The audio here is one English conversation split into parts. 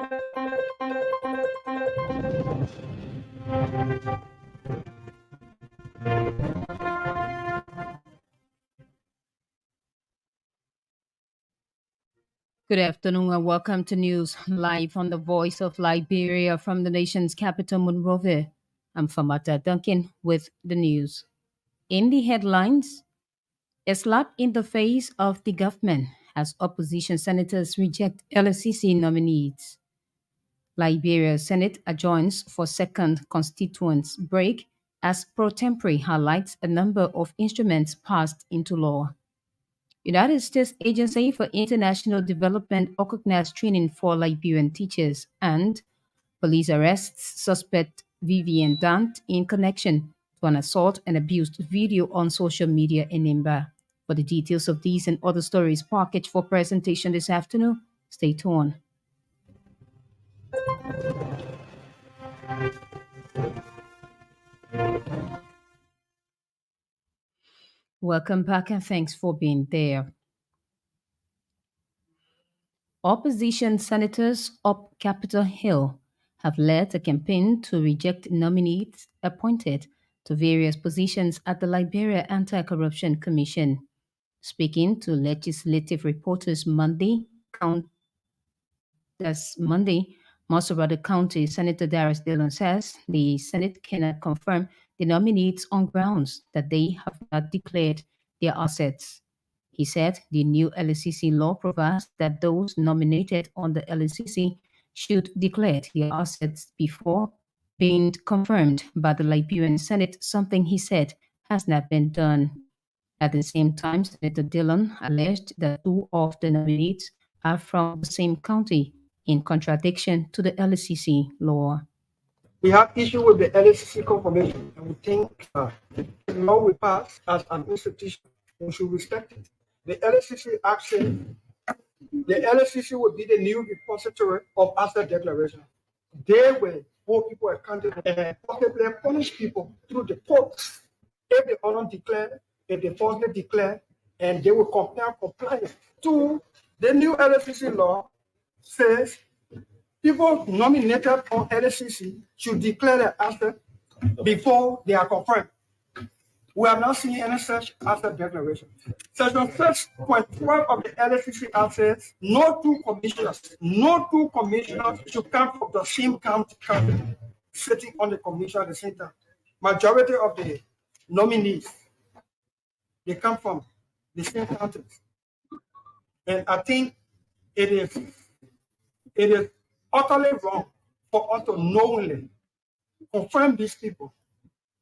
Good afternoon and welcome to News Live on the Voice of Liberia from the nation's capital, Monrovia. I'm Famata Duncan with the news. In the headlines, a slap in the face of the government as opposition senators reject LSCC nominees. Liberia Senate adjourns for second constituents break as pro tempore highlights a number of instruments passed into law. United States Agency for International Development organized training for Liberian teachers, and police arrests suspect Vivian Dant in connection to an assault and abuse video on social media in Nimba. For the details of these and other stories packaged for presentation this afternoon, stay tuned. Welcome back and thanks for being there. Opposition senators up Capitol Hill have led a campaign to reject nominees appointed to various positions at the Liberia Anti-Corruption Commission. Speaking to legislative reporters Monday, Masorada County Senator Darius Dillon says the Senate cannot confirm the nominees on grounds that they have not declared their assets. He said the new LSCC law provides that those nominated on the LSCC should declare their assets before being confirmed by the Liberian Senate, something he said has not been done. At the same time, Senator Dillon alleged that two of the nominees are from the same county, in contradiction to the LSCC law. We have issue with the LSCC confirmation, and we think the law we pass as an institution, we should respect it. The LSCC Act says the LSCC will be the new repository of asset declaration. They will hold people accountable and possibly punish people through the courts if they don't declare, if they falsely declare, and they will compare compliance to the new LSCC law says people nominated on LSCC should declare their asset before they are confirmed. We have not seen any such asset declaration. Section 6.12 of the LSCC Act says no two commissioners should come from the same county sitting on the commission at the same time. Majority of the nominees, they come from the same counties. And I think it is utterly wrong for us to knowingly confirm these people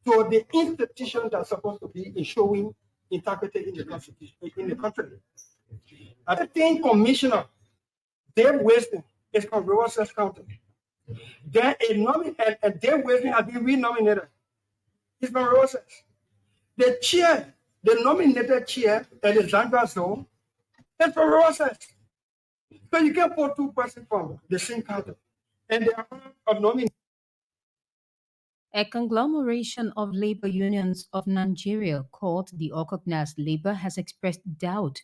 to the institution that's supposed to be showing integrity in the constitution in the country. I think Commissioner Dave Wisdom is from Rosas County. Then and Dave Wisdom has been renominated. He's from Rosas. The nominated chair, Alexandra Zoe, is from Rosas. So you can't put two persons from the same county, and they are nominated. A conglomeration of labor unions of Nigeria called the Organized Labor has expressed doubt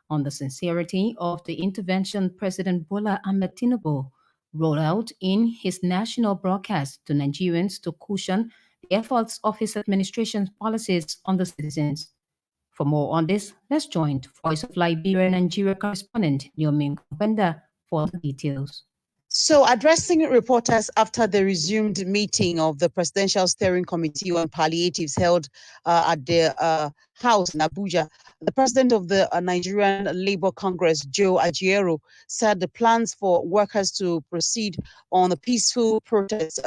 on the sincerity of the intervention President Bola Ahmed Tinubu rolled out in his national broadcast to Nigerians to cushion the efforts of his administration's policies on the citizens. For more on this, let's join Voice of Liberia Nigeria correspondent Nyomin Kompenda for the details. So, addressing reporters after the resumed meeting of the Presidential Steering Committee on Palliatives held at the House in Abuja, the president of the Nigerian Labour Congress, Joe Ajiero, said the plans for workers to proceed on a peaceful protest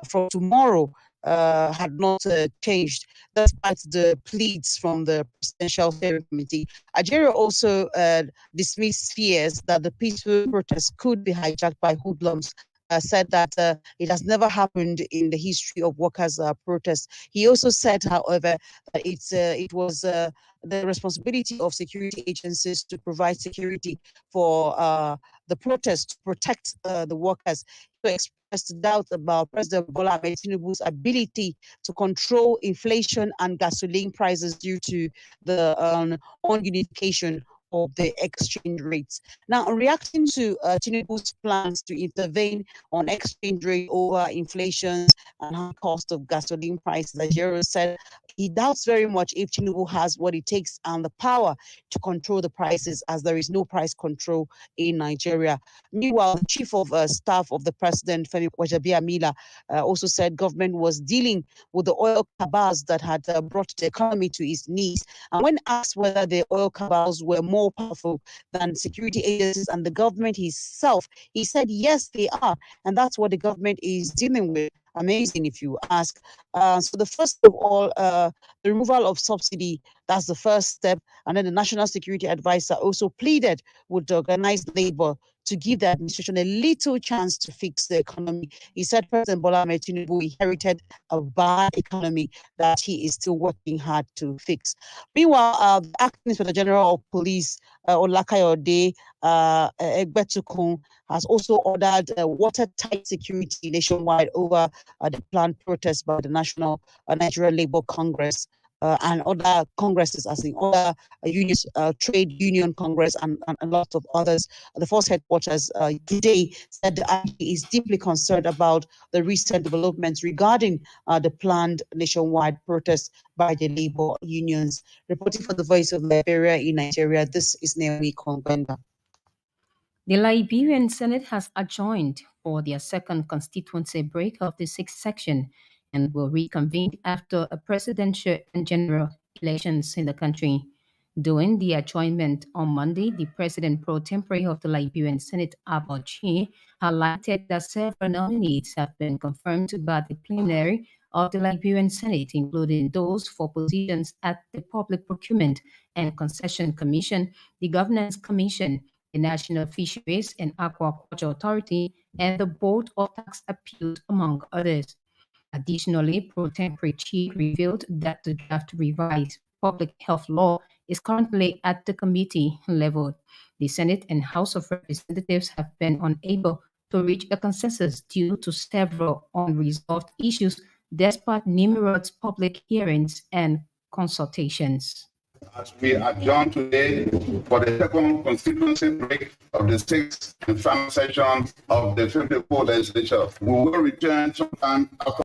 from tomorrow had not changed, despite the pleas from the Presidential Steering Committee. Ajiero also dismissed fears that the peaceful protest could be hijacked by hoodlums. Said that it has never happened in the history of workers' protests. He also said, however, that it was the responsibility of security agencies to provide security for the protest, to protect the workers. He expressed doubt about President Bola Ahmed Tinubu's ability to control inflation and gasoline prices due to the ununification of the exchange rates. Now, reacting to Tinubu's plans to intervene on exchange rate over inflation and high cost of gasoline prices, Ajero said he doubts very much if Tinubu has what it takes and the power to control the prices, as there is no price control in Nigeria. Meanwhile, the chief of staff of the president, Femi Wajabiamila, also said government was dealing with the oil cabals that had brought the economy to its knees. And when asked whether the oil cabals were more powerful than security agencies and the government itself, he said, yes, they are. And that's what the government is dealing with. Amazing, if you ask. So the first of all, the removal of subsidy, that's the first step. And then the National Security Advisor also pleaded with the organized labor to give the administration a little chance to fix the economy. He said President Bola Ahmed Tinubu inherited a bad economy that he is still working hard to fix. Meanwhile, the acting Inspector General of Police, Olakayode Egbetukun, has also ordered watertight security nationwide over the planned protest by the National Nigerian Labour Congress. And other congresses, as in other unions, trade union congress, and a lot of others. The force headquarters today said the IG is deeply concerned about the recent developments regarding the planned nationwide protest by the labor unions. Reporting for the Voice of Liberia in Nigeria, this is Naomi Kongwenda. The Liberian Senate has adjourned for their second constituency break of the sixth section and will reconvene after a presidential and general elections in the country. During the adjournment on Monday, the president pro tempore of the Liberian Senate, Abochi, highlighted that several nominees have been confirmed by the plenary of the Liberian Senate, including those for positions at the Public Procurement and Concession Commission, the Governance Commission, the National Fisheries and Aquaculture Authority, and the Board of Tax Appeals, among others. Additionally, Pro Tempore Chief revealed that the draft revised public health law is currently at the committee level. The Senate and House of Representatives have been unable to reach a consensus due to several unresolved issues despite numerous public hearings and consultations. As we adjourn today for the second constituency break of the sixth and final session of the 54th legislature, we will return sometime after.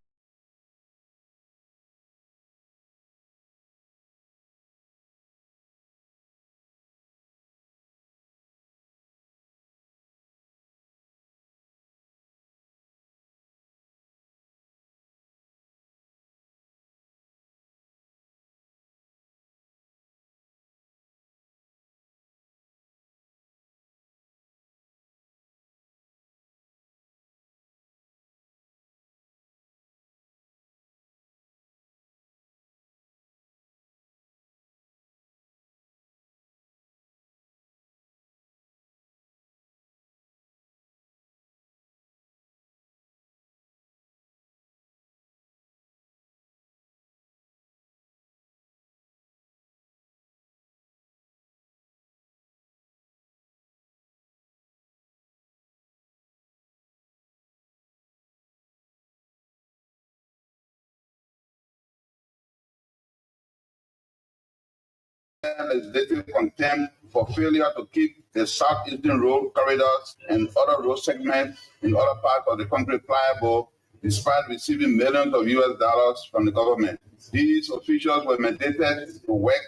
Legislative contempt for failure to keep the southeastern road corridors and other road segments in other parts of the country pliable, despite receiving millions of US dollars from the government. These officials were mandated to work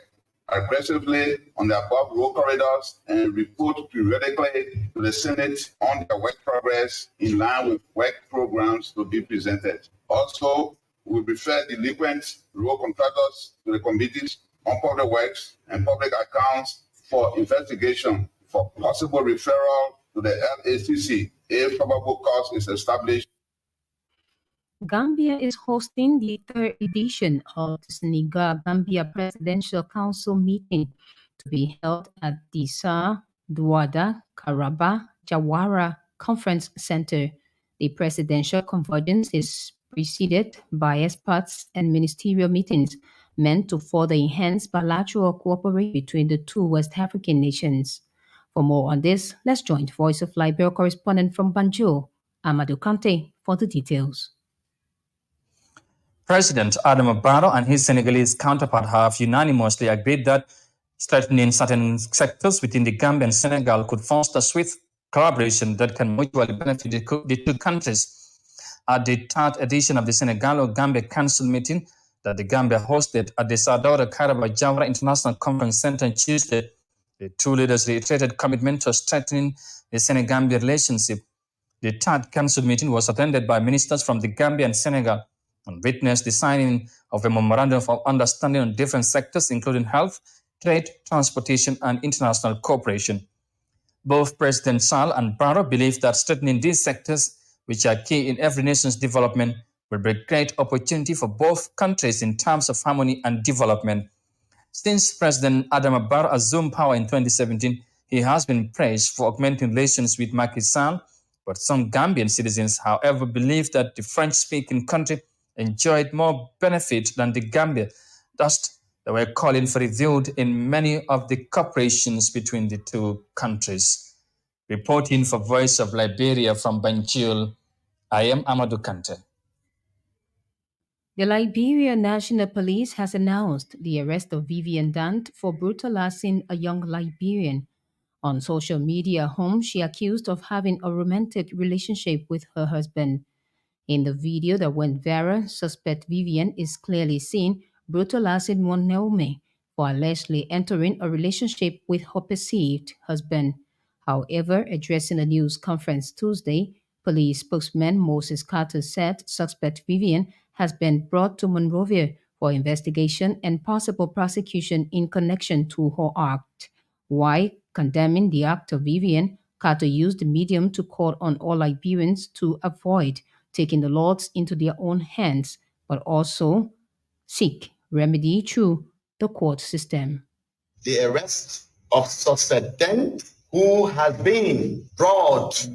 aggressively on the above road corridors and report periodically to the Senate on their work progress in line with work programs to be presented. Also, we refer delinquent road contractors to the committees on public works and public accounts for investigation for possible referral to the LACC if probable cause is established. Gambia is hosting the third edition of the Senegal-Gambia Presidential Council meeting to be held at the Sir Douada Karaba Jawara Conference Center. The presidential convergence is preceded by experts and ministerial meetings meant to further enhance bilateral cooperation between the two West African nations. For more on this, let's join the Voice of Liberia correspondent from Banjul, Amadou Kante, for the details. President Adama Barrow and his Senegalese counterpart have unanimously agreed that Strengthening certain sectors within the Gambia and Senegal could foster swift collaboration that can mutually benefit the two countries. At the third edition of the Senegal-Gambia Council meeting that the Gambia hosted at the Sadauda Karaba Jawara International Conference Center on Tuesday, the two leaders reiterated commitment to strengthening the Senegambia relationship. The third council meeting was attended by ministers from the Gambia and Senegal and witnessed the signing of a memorandum of understanding on different sectors, including health, trade, transportation, and international cooperation. Both President Sall and Barrow believe that strengthening these sectors, which are key in every nation's development, will bring great opportunity for both countries in terms of harmony and development. Since President Adama Barrow assumed power in 2017, he has been praised for augmenting relations with Macky Sall, but some Gambian citizens, however, believe that the French-speaking country enjoyed more benefit than the Gambia. Thus, they were calling for review in many of the cooperations between the two countries. Reporting for Voice of Liberia from Banjul, I am Amadou Kante. The Liberia National Police has announced the arrest of Vivian Dant for brutalizing a young Liberian. On social media, whom she accused of having a romantic relationship with her husband. In the video that went viral, suspect Vivian is clearly seen brutalizing one Naomi for allegedly entering a relationship with her perceived husband. However, addressing a news conference Tuesday, police spokesman Moses Carter said suspect Vivian has been brought to Monrovia for investigation and possible prosecution in connection to her act. While condemning the act of Vivian, Carter used the medium to call on all Liberians to avoid taking the laws into their own hands, but also seek remedy through the court system. The arrest of suspect Dent, who has been brought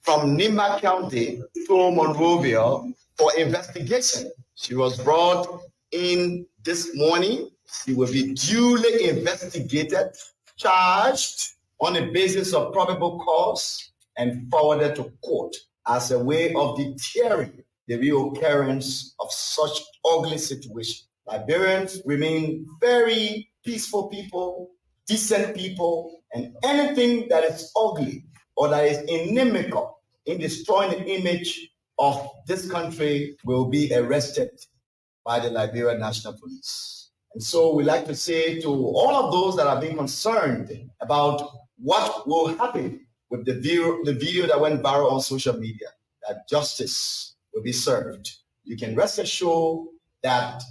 from Nima County to Monrovia for investigation. She was brought in this morning. She will be duly investigated, charged on the basis of probable cause, and forwarded to court as a way of deterring the reoccurrence of such ugly situation. Liberians remain very peaceful people, decent people, and anything that is ugly or that is inimical in destroying the image of this country will be arrested by the Liberia National Police. And so we like to say to all of those that are being concerned about what will happen with the video that went viral on social media, that justice will be served. You can rest assured that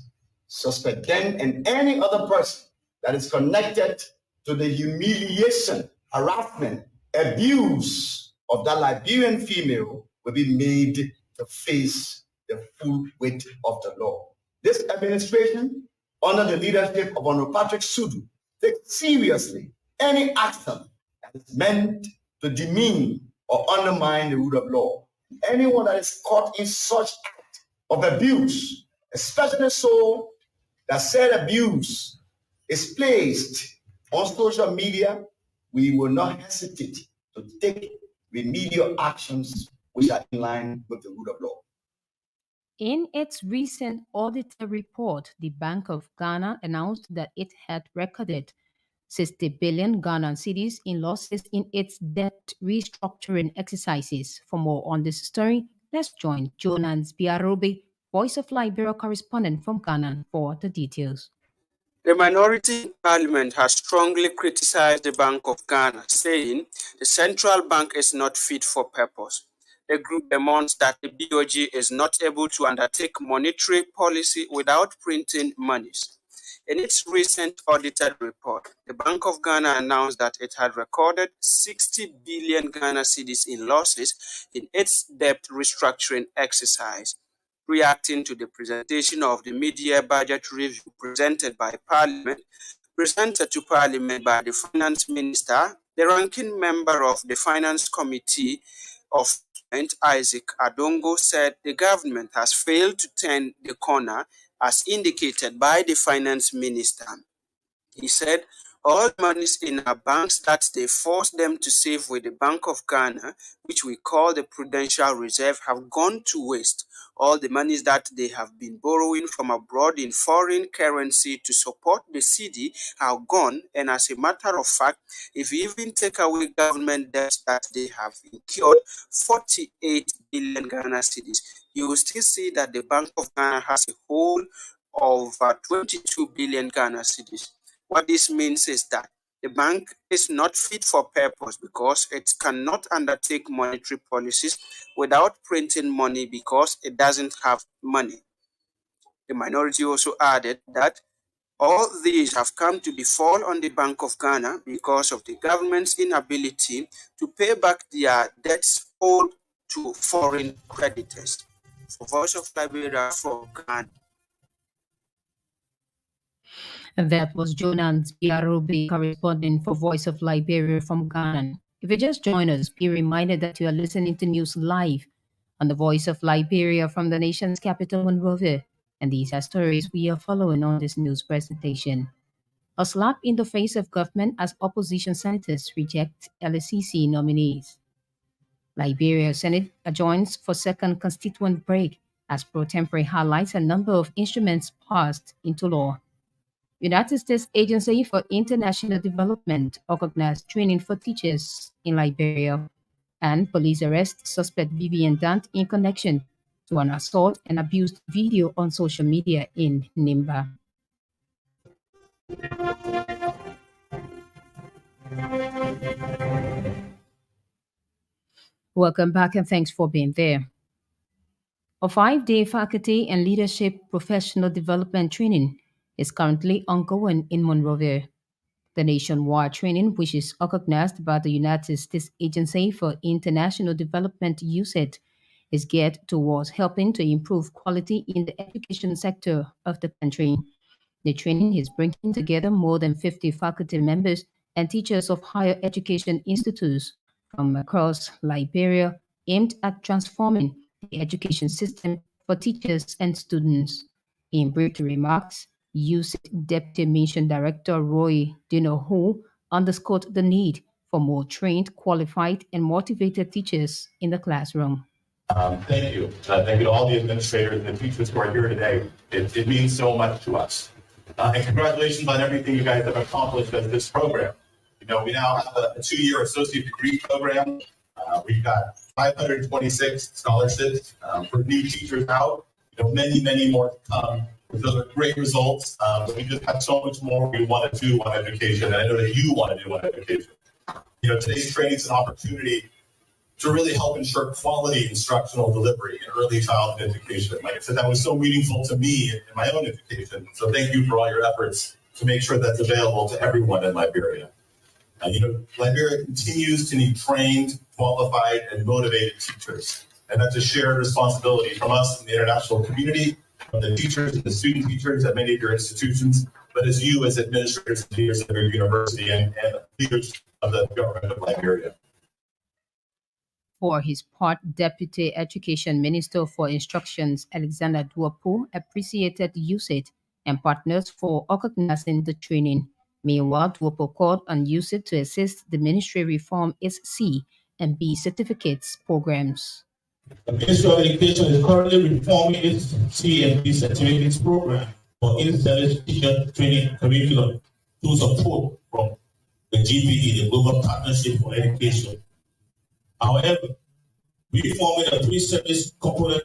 suspect Dent and any other person that is connected to the humiliation, harassment, abuse of that Liberian female will be made to face the full weight of the law. This administration, under the leadership of Honorable Patrick Sudu, takes seriously any action that is meant to demean or undermine the rule of law. Anyone that is caught in such act of abuse, especially so that said abuse is placed on social media, we will not hesitate to take remedial actions which are in line with the rule of law. In its recent auditor report, the Bank of Ghana announced that it had recorded 60 billion Ghanaian cedis in losses in its debt restructuring exercises. For more on this story, let's join Jonas Biarobi, Voice of Liberia correspondent from Ghana, for the details. The minority in parliament has strongly criticized the Bank of Ghana, saying the central bank is not fit for purpose. The group demands that the BOG is not able to undertake monetary policy without printing monies. In its recent audited report, the Bank of Ghana announced that it had recorded 60 billion Ghana cedis in losses in its debt restructuring exercise. Reacting to the presentation of the mid-year budget review presented to Parliament by the Finance Minister, the ranking member of the Finance Committee of Isaac Adongo said the government has failed to turn the corner as indicated by the Finance Minister. He said All monies in our banks that they force them to save with the Bank of Ghana, which we call the Prudential Reserve, have gone to waste. All the monies that they have been borrowing from abroad in foreign currency to support the cedi are gone. And as a matter of fact, if you even take away government debt that they have incurred, 48 billion Ghana cedis, you will still see that the Bank of Ghana has a whole of 22 billion Ghana cedis. What this means is that the bank is not fit for purpose because it cannot undertake monetary policies without printing money because it doesn't have money. The minority also added that all these have come to befall on the Bank of Ghana because of the government's inability to pay back their debts owed to foreign creditors. For Voice of Liberia from Ghana. And that was Jonans Biarubi, correspondent for Voice of Liberia from Ghana. If you just joined us, be reminded that you are listening to news live on the Voice of Liberia from the nation's capital, Monrovia. And these are stories we are following on this news presentation. A slap in the face of government as opposition senators reject LSCC nominees. Liberia Senate adjourns for second constituent break as pro tempore highlights a number of instruments passed into law. United States Agency for International Development organized training for teachers in Liberia, and police arrest suspect Vivian Dant in connection to an assault and abuse video on social media in Nimba. Welcome back and thanks for being there. A 5-day faculty and leadership professional development training is currently ongoing in Monrovia. The nationwide training, which is organized by the United States Agency for International Development USAID, is geared towards helping to improve quality in the education sector of the country. The training is bringing together more than 50 faculty members and teachers of higher education institutes from across Liberia, aimed at transforming the education system for teachers and students. In brief remarks, USAID Deputy Mission Director Roy Dinoho underscored the need for more trained, qualified, and motivated teachers in the classroom. Thank you. Thank you to all the administrators and the teachers who are here today. It means so much to us. And congratulations on everything you guys have accomplished with this program. You know, we now have a 2-year associate degree program. We've got 526 scholarships for new teachers out. You know, many more to come. Those are great results. But we just have so much more we want to do on education. And I know that you want to do on education. You know, today's training is an opportunity to really help ensure quality instructional delivery in early childhood education. Like I said, that was so meaningful to me in my own education. So thank you for all your efforts to make sure that's available to everyone in Liberia. You know, Liberia continues to need trained, qualified, and motivated teachers. And that's a shared responsibility from us in the international community, from the teachers and the student teachers at many of your institutions, but as you as administrators and leaders of your university and leaders of the government of Liberia. For his part, Deputy Education Minister for Instructions Alexander Duapo appreciated USAID and partners for organizing the training. Meanwhile, Duapo called on USAID to assist the ministry reform its C and B certificates programs. The Ministry of Education is currently reforming its C and B certificates program for in-service teacher training curriculum to support from the GPE, the Global Partnership for Education. However, reforming a pre-service component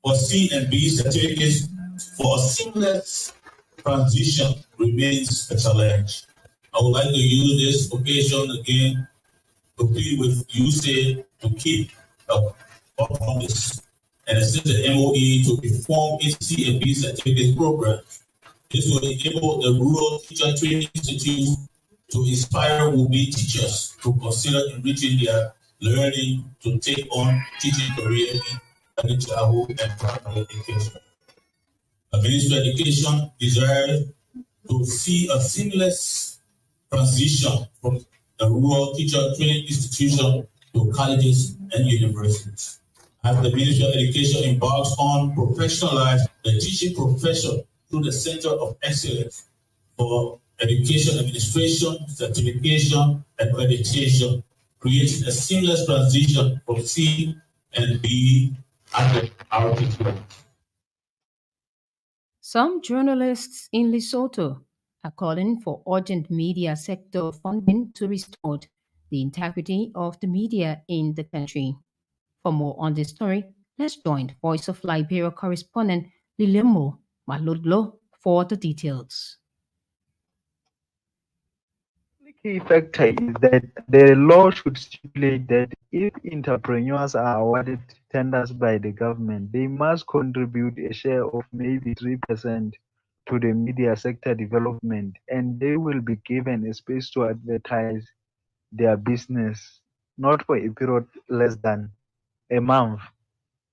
for C and B certificates for a seamless transition remains a challenge. I would like to use this occasion again to plead with USAID to keep up on this and assist the MOE to reform its C and B certificate program. This will enable the rural teacher training institutes to inspire would-be teachers to consider enriching their learning to take on teaching career in early childhood and primary education. The Ministry of Education desires to see a seamless transition from the rural teacher training institution to colleges and universities. As the Ministry of Education embarks on professionalizing the teaching profession through the Center of Excellence for education administration, certification, and accreditation, creating a seamless transition from C and B at the RTQ. Some journalists in Lesotho are calling for urgent media sector funding to restore the integrity of the media in the country. For more on this story, let's join Voice of Liberia correspondent Lilemo Maludlo for the details. The key factor is that the law should stipulate that if entrepreneurs are awarded tenders by the government, they must contribute a share of maybe 3% to the media sector development, and they will be given a space to advertise their business, not for a period less than a month.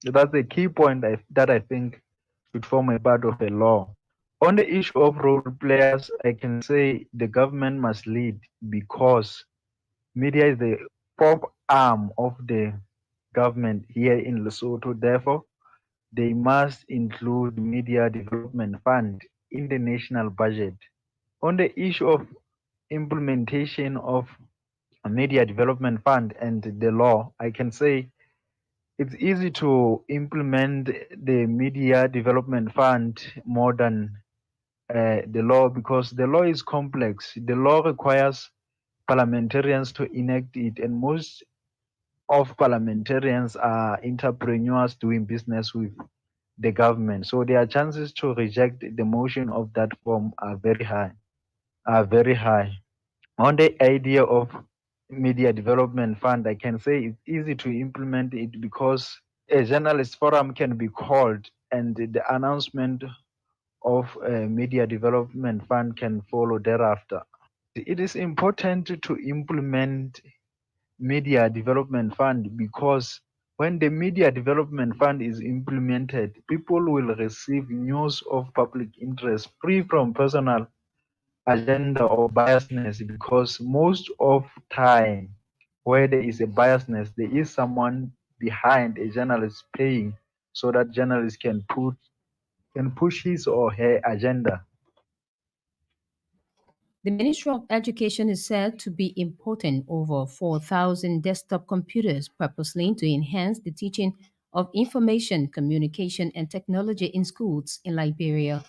That's the key point that I think should form a part of the law. On the issue of role players, I can say the government must lead because media is the fourth arm of the government here in Lesotho. Therefore, they must include media development fund in the national budget. On the issue of implementation of a media development fund and the law, I can say it's easy to implement the media development fund more than the law because the law is complex. The law requires parliamentarians to enact it, and most of parliamentarians are entrepreneurs doing business with the government. So their chances to reject the motion of that form are very high. On the idea of media development fund, I can say it's easy to implement it because a journalist forum can be called and the announcement of a media development fund can follow thereafter. It is important to implement media development fund because when the media development fund is implemented, people will receive news of public interest free from personal agenda or biasness because most of time where there is a biasness, there is someone behind a journalist paying so that journalist can push his or her agenda. The Ministry of Education is said to be importing over 4,000 desktop computers purposely to enhance the teaching of information, communication, and technology in schools in Liberia.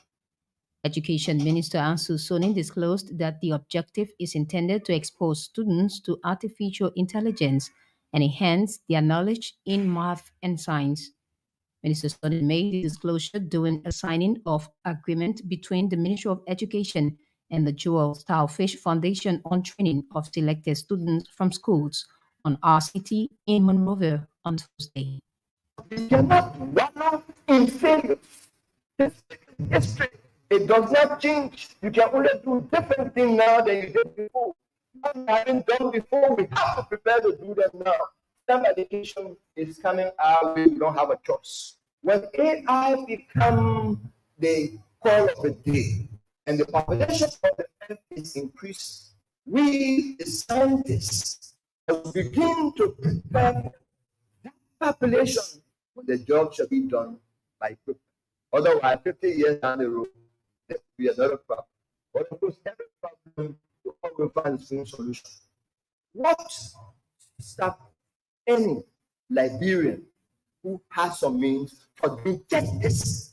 Education Minister Ansu Soni disclosed that the objective is intended to expose students to artificial intelligence and enhance their knowledge in math and science. Minister Soni made the disclosure during a signing of agreement between the Ministry of Education and the Jewel Starfish Foundation on training of selected students from schools on RCT in Monrovia on Tuesday. You cannot wallow in failure. History, it does not change. You can only do different things now than you did before. What we haven't done before, we have to prepare to do them now. STEM education is coming our way. We don't have a choice. When AI becomes the call of the day and the population of the earth is increasing, we, the scientists, must begin to prepare that population when the job shall be done by people. Otherwise, 50 years down the road, there will be another problem. But of course, every problem will always find its own solution. What stop any Liberian who has some means for doing just this?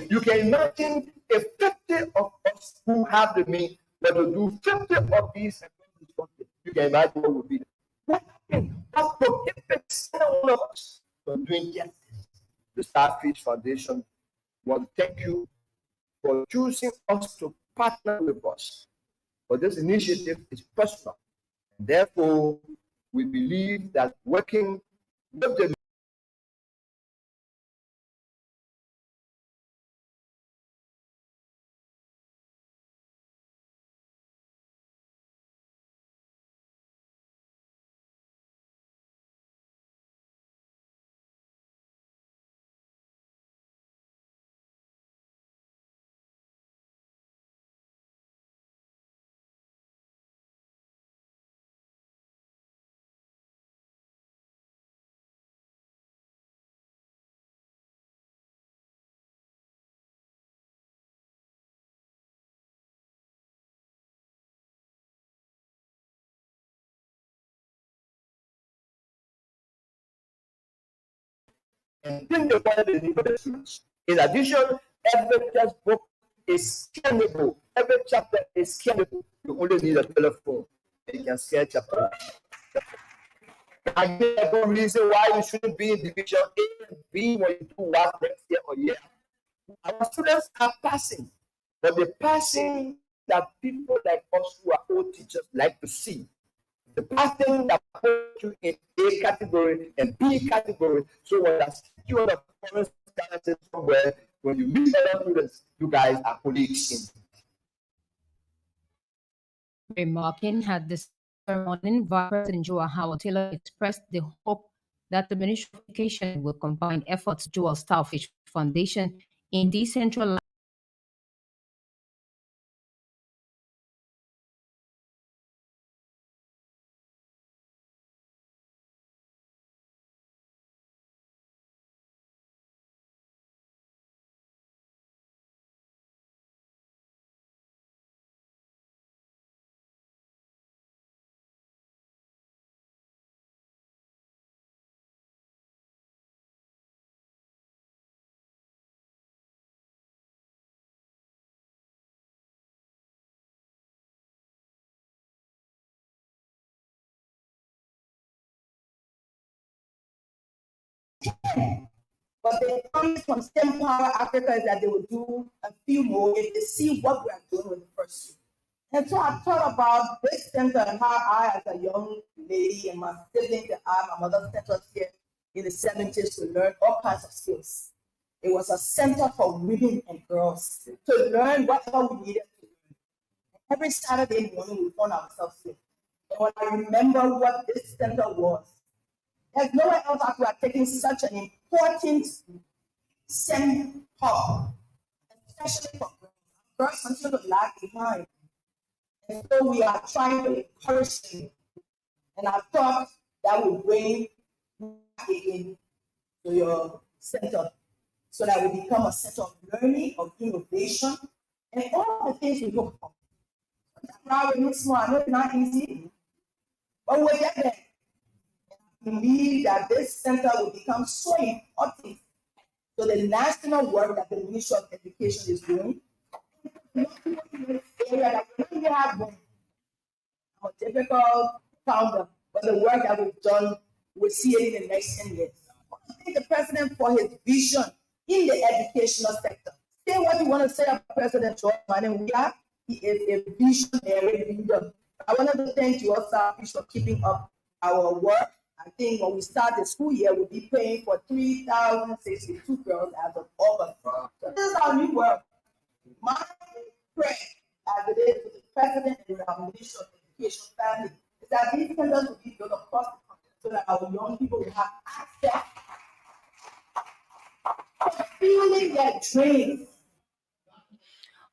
You can imagine if 50 of us who have the means but to do 50 of these, you can imagine what would be. What prohibits one of us from doing just this? The Starfish Foundation want to thank you for choosing us to partner with us. But this initiative is personal. Therefore, we believe that working with the and then they wanted to deliver the truth. In addition, every textbook is scannable. Every chapter is scannable. You only need a telephone. You can scan chapter. Again, there's no reason why you shouldn't be in division A and B when you do what next year or year. Our students are passing, but the passing that people like us who are old teachers like to see, the passing that put you in A category and B category. So when I stick you on a foreign scholarship somewhere, when you meet other students, you guys are colleagues. Remarking at this ceremony, Vice President Joe Howard Taylor expressed the hope that the Ministry of Education will combine efforts to a Starfish Foundation in decentralized But the promise from STEM Power Africa is that they will do a few more if they see what we are doing with the first two. And so I thought about this center and how I, as a young lady, and my siblings and I, my mother sent us here in the 70s to learn all kinds of skills. It was a center for women and girls to learn whatever we needed to learn. Every Saturday morning, we found ourselves here. And when I remember what this center was, there's nowhere else that we are taking such an important STEM hub, especially for girls. Girls continue to lag behind. And so we are trying to encourage them. And I thought that would bring in to your center so that we become a center of learning, of innovation, and all the things we look for. Now it looks small, I know it's not easy, but we'll get there. I believe that this center will become so important to the national work that the Ministry of Education is doing. Area that we don't even have one. I'm a typical founder, but the work that we've done, we'll see it in the next 10 years. I thank the president for his vision in the educational sector. Say what you want to say about President George Madden. He is a visionary leader. I wanted to thank you also for keeping up our work. I think when we start the school year, we'll be paying for 3,062 girls as of August. So this is our new work. My prayer, as it is to the president and our Ministry of Education family, is that these centers will be built across the country so that our young people will have access to feeling their dreams.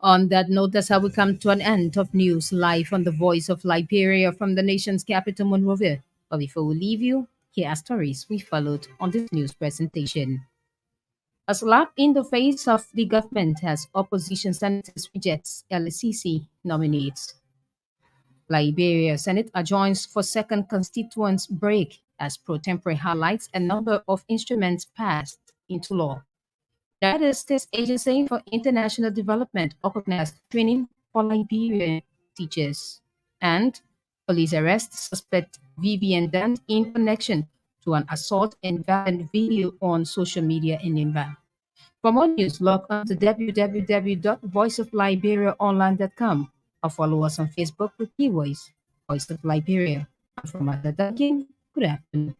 On that note, that's how we come to an end of news live on the Voice of Liberia from the nation's capital, Monrovia. But before we leave you, here are stories we followed on this news presentation. A slap in the face of the government as opposition senators rejects LCC nominates. Liberia Senate adjourns for second constituents break as pro tempore highlights a number of instruments passed into law. United States Agency for International Development organized training for Liberian teachers. And police arrest suspect Vivian Dant in connection to an assault and violent video on social media in Nimba. For more news, log on to www.voiceofliberiaonline.com or follow us on Facebook with keywords Voice of Liberia. I'm from Duncan. Good afternoon.